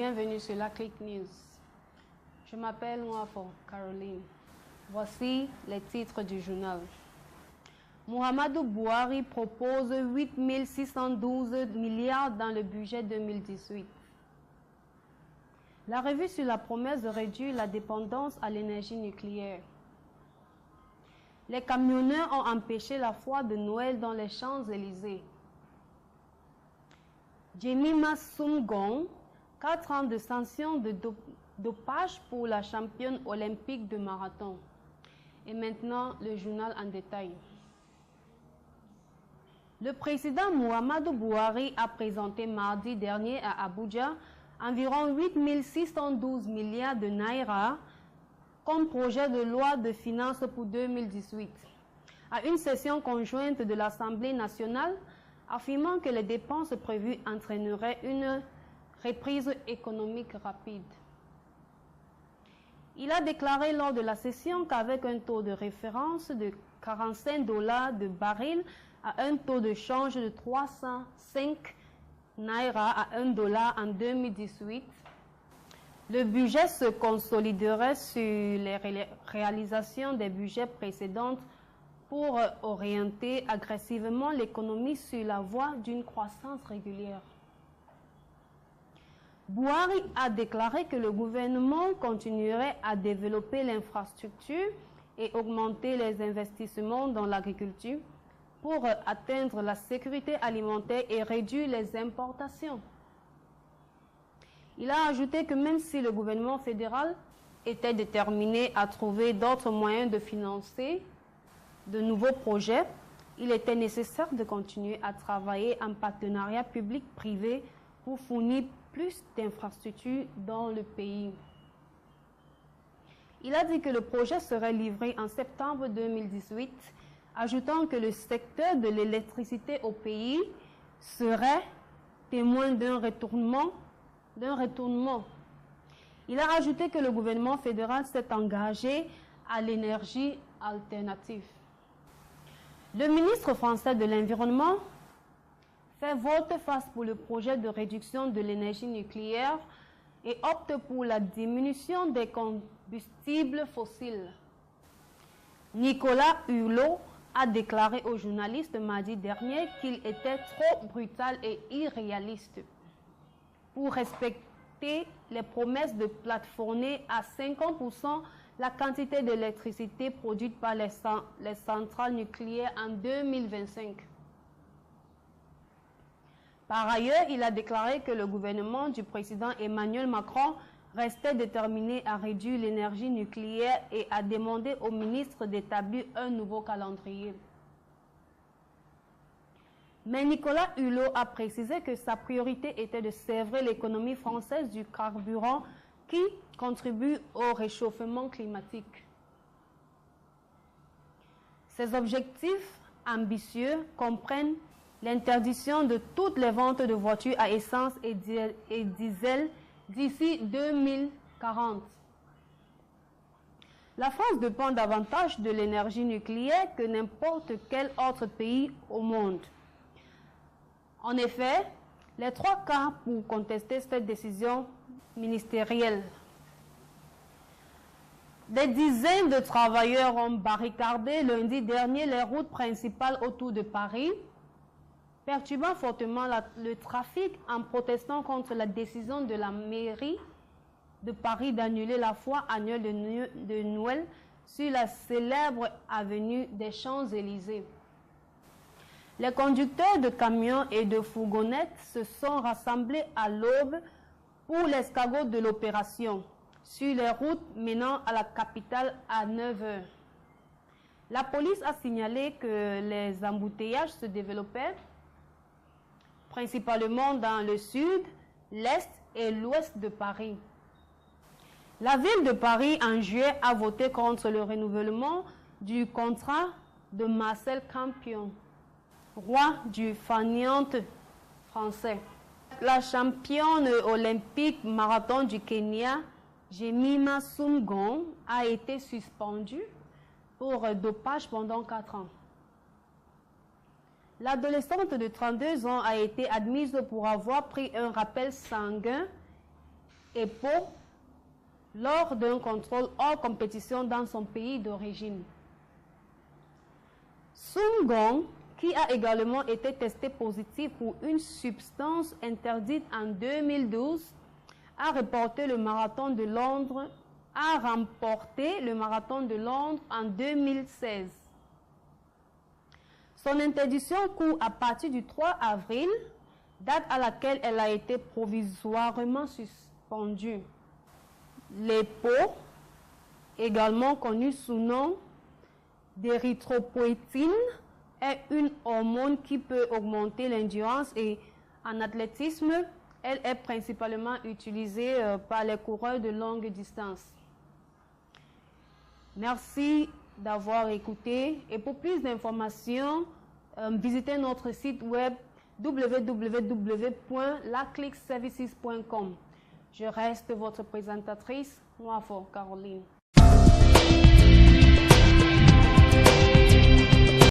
bienvenue sur la Click News. Je m'appelle Nwafo Caroline. Voici les titres du journal. Muhammadu Buhari propose 8 612 milliards dans le budget 2018. La revue sur la promesse de réduire la dépendance à l'énergie nucléaire. Les camionneurs ont empêché la foire de Noël dans les Champs-Élysées. Jemima Sumgong, 4 ans de sanction de dopage pour la championne olympique de marathon. Et maintenant, le journal en détail. Le président Muhammadu Buhari a présenté mardi dernier à Abuja environ 8 612 milliards de naira comme projet de loi de finances pour 2018, à une session conjointe de l'Assemblée nationale, affirmant que les dépenses prévues entraîneraient une reprise économique rapide. Il a déclaré lors de la session qu'avec un taux de référence de 45 $ de baril à un taux de change de 305 naira à 1 dollar en 2018, le budget se consoliderait sur les réalisations des budgets précédents pour orienter agressivement l'économie sur la voie d'une croissance régulière. Buhari a déclaré que le gouvernement continuerait à développer l'infrastructure et augmenter les investissements dans l'agriculture pour atteindre la sécurité alimentaire et réduire les importations. Il a ajouté que même si le gouvernement fédéral était déterminé à trouver d'autres moyens de financer de nouveaux projets, il était nécessaire de continuer à travailler en partenariat public-privé pour fournir plus d'infrastructures dans le pays. Il a dit que le projet serait livré en septembre 2018, ajoutant que le secteur de l'électricité au pays serait témoin d'un retournement. Il a ajouté que le gouvernement fédéral s'est engagé à l'énergie alternative. Le ministre français de l'Environnement fait volte-face pour le projet de réduction de l'énergie nucléaire et opte pour la diminution des combustibles fossiles. Nicolas Hulot a déclaré aux journalistes mardi dernier qu'il était trop brutal et irréaliste pour respecter les promesses de plafonner à 50% la quantité d'électricité produite par les centrales nucléaires en 2025. Par ailleurs, il a déclaré que le gouvernement du président Emmanuel Macron restait déterminé à réduire l'énergie nucléaire et a demandé au ministre d'établir un nouveau calendrier. Mais Nicolas Hulot a précisé que sa priorité était de servir l'économie française du carburant qui contribue au réchauffement climatique. Ces objectifs ambitieux comprennent l'interdiction de toutes les ventes de voitures à essence et diesel d'ici 2040. La France dépend davantage de l'énergie nucléaire que n'importe quel autre pays au monde. En effet, les 3 cas pour contester cette décision ministérielle. Des dizaines de travailleurs ont barricadé lundi dernier les routes principales autour de Paris, perturbant fortement le trafic en protestant contre la décision de la mairie de Paris d'annuler la foire annuelle de Noël sur la célèbre avenue des Champs-Élysées. Les conducteurs de camions et de fourgonnettes se sont rassemblés à l'aube pour l'escargot de l'opération sur les routes menant à la capitale à 9 h. La police a signalé que les embouteillages se développaient principalement dans le sud, l'est et l'ouest de Paris. La ville de Paris, en juillet, a voté contre le renouvellement du contrat de Marcel Campion, roi du faniante français. La championne olympique marathon du Kenya, Jemima Sumgong, a été suspendue pour dopage pendant 4 ans. L'adolescente de 32 ans a été admise pour avoir pris un rappel sanguin EPO lors d'un contrôle hors compétition dans son pays d'origine. Sun Gong, qui a également été testé positif pour une substance interdite en 2012, a remporté le marathon de Londres en 2016. Son interdiction court à partir du 3 avril, date à laquelle elle a été provisoirement suspendue. L'EPO, également connu sous nom d'érythropoïétine, est une hormone qui peut augmenter l'endurance et en athlétisme, elle est principalement utilisée par les coureurs de longue distance. Merci d'avoir écouté et pour plus d'informations, visitez notre site web www.laclickservices.com. Je reste votre présentatrice, Nwafo Caroline.